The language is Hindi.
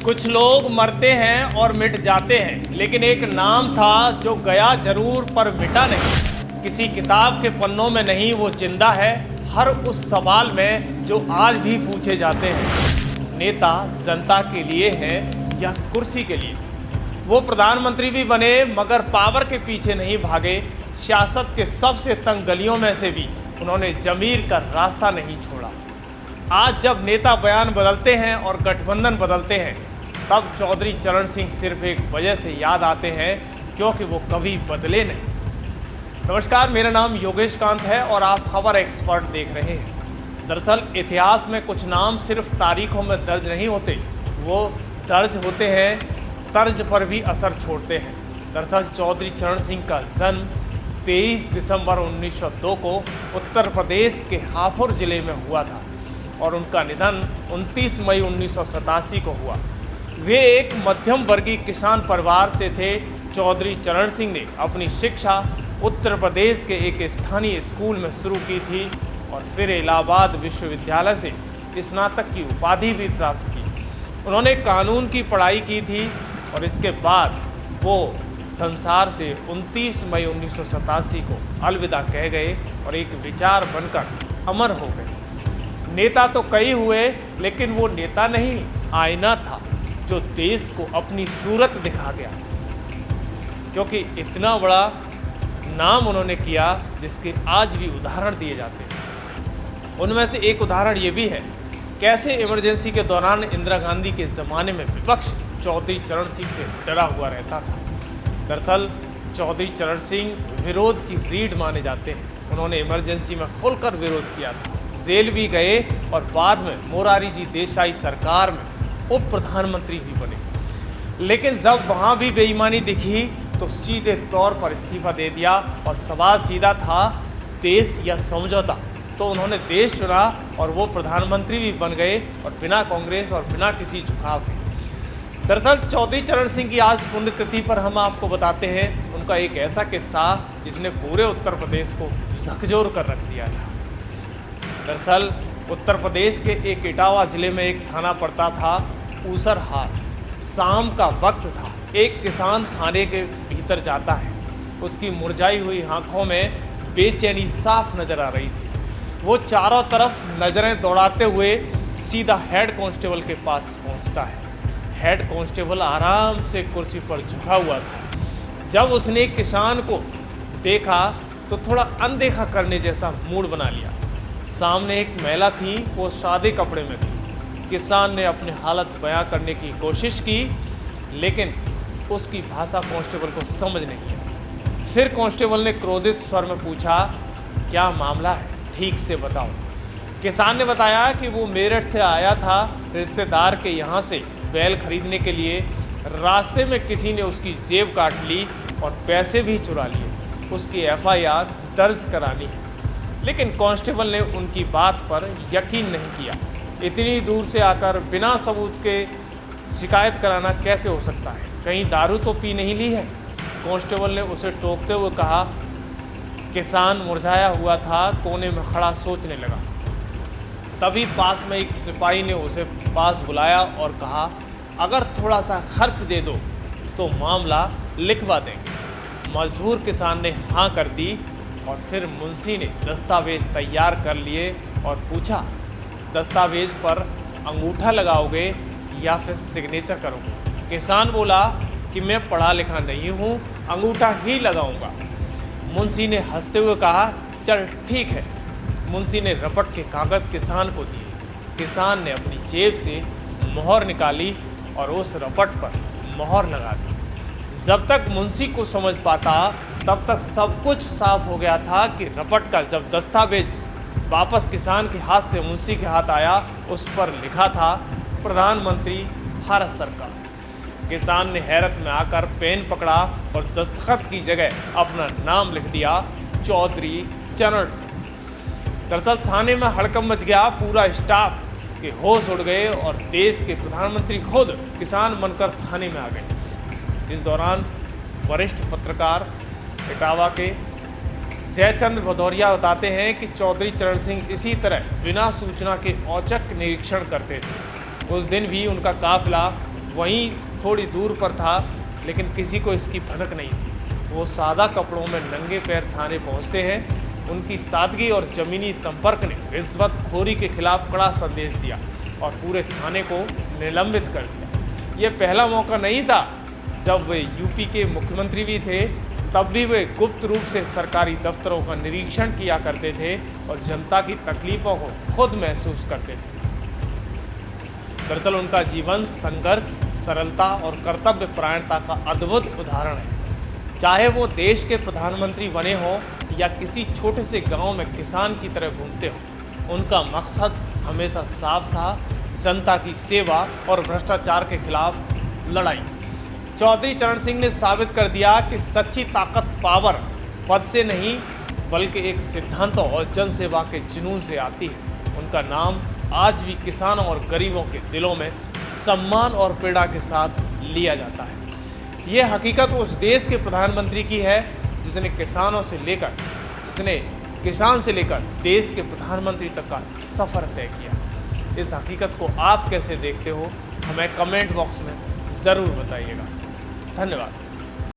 कुछ लोग मरते हैं और मिट जाते हैं, लेकिन एक नाम था जो गया जरूर पर मिटा नहीं। किसी किताब के पन्नों में नहीं, वो जिंदा है हर उस सवाल में जो आज भी पूछे जाते हैं। नेता जनता के लिए है या कुर्सी के लिए? वो प्रधानमंत्री भी बने मगर पावर के पीछे नहीं भागे। सियासत के सबसे तंग गलियों में से भी उन्होंने जमीर का रास्ता नहीं छोड़ा। आज जब नेता बयान बदलते हैं और गठबंधन बदलते हैं, तब चौधरी चरण सिंह सिर्फ एक वजह से याद आते हैं, क्योंकि वो कभी बदले नहीं। नमस्कार, मेरा नाम योगेश कांत है और आप खबर एक्सपर्ट देख रहे हैं। दरअसल इतिहास में कुछ नाम सिर्फ तारीखों में दर्ज नहीं होते, वो दर्ज होते हैं, तर्ज पर भी असर छोड़ते हैं। दरअसल चौधरी चरण सिंह का जन्म 23 दिसंबर 1902 को उत्तर प्रदेश के हापुड़ जिले में हुआ था और उनका निधन 29 मई 1987 को हुआ। वे एक मध्यम वर्गीय किसान परिवार से थे। चौधरी चरण सिंह ने अपनी शिक्षा उत्तर प्रदेश के एक स्थानीय स्कूल में शुरू की थी और फिर इलाहाबाद विश्वविद्यालय से स्नातक की उपाधि भी प्राप्त की। उन्होंने कानून की पढ़ाई की थी और इसके बाद वो संसार से 29 मई 1987 को अलविदा कह गए और एक विचार बनकर अमर हो गए। नेता तो कई हुए, लेकिन वो नेता नहीं, आईना था जो देश को अपनी सूरत दिखा गया। क्योंकि इतना बड़ा नाम उन्होंने किया जिसके आज भी उदाहरण दिए जाते हैं। उनमें से एक उदाहरण ये भी है, कैसे इमरजेंसी के दौरान इंदिरा गांधी के ज़माने में विपक्ष चौधरी चरण सिंह से डरा हुआ रहता था। दरअसल चौधरी चरण सिंह विरोध की रीढ़ माने जाते हैं। उन्होंने इमरजेंसी में खुलकर विरोध किया था, जेल भी गए और बाद में मोरारी जी देसाई सरकार में उप प्रधानमंत्री भी बने। लेकिन जब वहाँ भी बेईमानी दिखी तो सीधे तौर पर इस्तीफा दे दिया और सवाल सीधा था, देश या समझौता। तो उन्होंने देश चुना और वो प्रधानमंत्री भी बन गए और बिना कांग्रेस और बिना किसी झुकाव के। दरअसल चौधरी चरण सिंह की आज पुण्यतिथि पर हम आपको बताते हैं उनका एक ऐसा किस्सा जिसने पूरे उत्तर प्रदेश को झकझोर कर रख दिया था। दरअसल उत्तर प्रदेश के एक इटावा जिले में एक थाना पड़ता था ऊसरहार। शाम का वक्त था, एक किसान थाने के भीतर जाता है। उसकी मुरझाई हुई आंखों में बेचैनी साफ नजर आ रही थी। वो चारों तरफ नजरें दौड़ाते हुए सीधा हेड कांस्टेबल के पास पहुंचता है। हेड कांस्टेबल आराम से कुर्सी पर झुका हुआ था। जब उसने किसान को देखा तो थोड़ा अनदेखा करने जैसा मूड बना लिया। सामने एक महिला थी, वो सादे कपड़े में थी। किसान ने अपनी हालत बयां करने की कोशिश की, लेकिन उसकी भाषा कांस्टेबल को समझ नहीं आई। फिर कांस्टेबल ने क्रोधित स्वर में पूछा, क्या मामला है, ठीक से बताओ। किसान ने बताया कि वो मेरठ से आया था रिश्तेदार के यहाँ से बैल खरीदने के लिए। रास्ते में किसी ने उसकी जेब काट ली और पैसे भी चुरा लिए। उसकी FIR दर्ज करानी है। लेकिन कांस्टेबल ने उनकी बात पर यकीन नहीं किया। इतनी दूर से आकर बिना सबूत के शिकायत कराना कैसे हो सकता है? कहीं दारू तो पी नहीं ली है? कांस्टेबल ने उसे टोकते हुए कहा। किसान मुरझाया हुआ था, कोने में खड़ा सोचने लगा। तभी पास में एक सिपाही ने उसे पास बुलाया और कहा, अगर थोड़ा सा खर्च दे दो तो मामला लिखवा देंगे। मजबूर किसान ने हाँ कर दी और फिर मुंशी ने दस्तावेज तैयार कर लिए और पूछा, दस्तावेज पर अंगूठा लगाओगे या फिर सिग्नेचर करोगे? किसान बोला कि मैं पढ़ा लिखा नहीं हूँ, अंगूठा ही लगाऊंगा। मुंशी ने हंसते हुए कहा, चल ठीक है। मुंशी ने रपट के कागज़ किसान को दिए। किसान ने अपनी जेब से मोहर निकाली और उस रपट पर मोहर लगा दी। जब तक मुंशी को समझ पाता तब तक सब कुछ साफ हो गया था कि रपट का जब दस्तावेज वापस किसान के हाथ से मुंशी के हाथ आया, उस पर लिखा था प्रधानमंत्री भारत सरकार। किसान ने हैरत में आकर पेन पकड़ा और दस्तखत की जगह अपना नाम लिख दिया, चौधरी चरण सिंह। दरअसल थाने में हड़कंप मच गया। पूरा स्टाफ के होश उड़ गए और देश के प्रधानमंत्री खुद किसान बनकर थाने में आ गए। इस दौरान वरिष्ठ पत्रकार इटावा के जयचंद्र भदौरिया बताते हैं कि चौधरी चरण सिंह इसी तरह बिना सूचना के औचक निरीक्षण करते थे। उस दिन भी उनका काफिला वहीं थोड़ी दूर पर था, लेकिन किसी को इसकी भनक नहीं थी। वो सादा कपड़ों में नंगे पैर थाने पहुंचते हैं। उनकी सादगी और ज़मीनी संपर्क ने रिश्वतखोरी के खिलाफ कड़ा संदेश दिया और पूरे थाने को निलंबित कर दिया। ये पहला मौका नहीं था जब वे यूपी के मुख्यमंत्री भी थे, तब भी वे गुप्त रूप से सरकारी दफ्तरों का निरीक्षण किया करते थे और जनता की तकलीफ़ों को खुद महसूस करते थे। दरअसल उनका जीवन संघर्ष, सरलता और कर्तव्य परायणता का अद्भुत उदाहरण है। चाहे वो देश के प्रधानमंत्री बने हों या किसी छोटे से गांव में किसान की तरह घूमते हों, उनका मकसद हमेशा साफ था, जनता की सेवा और भ्रष्टाचार के खिलाफ लड़ाई। चौधरी चरण सिंह ने साबित कर दिया कि सच्ची ताकत पावर पद से नहीं बल्कि एक सिद्धांतों और जनसेवा के जुनून से आती है। उनका नाम आज भी किसानों और गरीबों के दिलों में सम्मान और प्रेरणा के साथ लिया जाता है। ये हकीकत उस देश के प्रधानमंत्री की है जिसने किसान से लेकर देश के प्रधानमंत्री तक का सफ़र तय किया। इस हकीकत को आप कैसे देखते हो, हमें कमेंट बॉक्स में ज़रूर बताइएगा। धन्यवाद।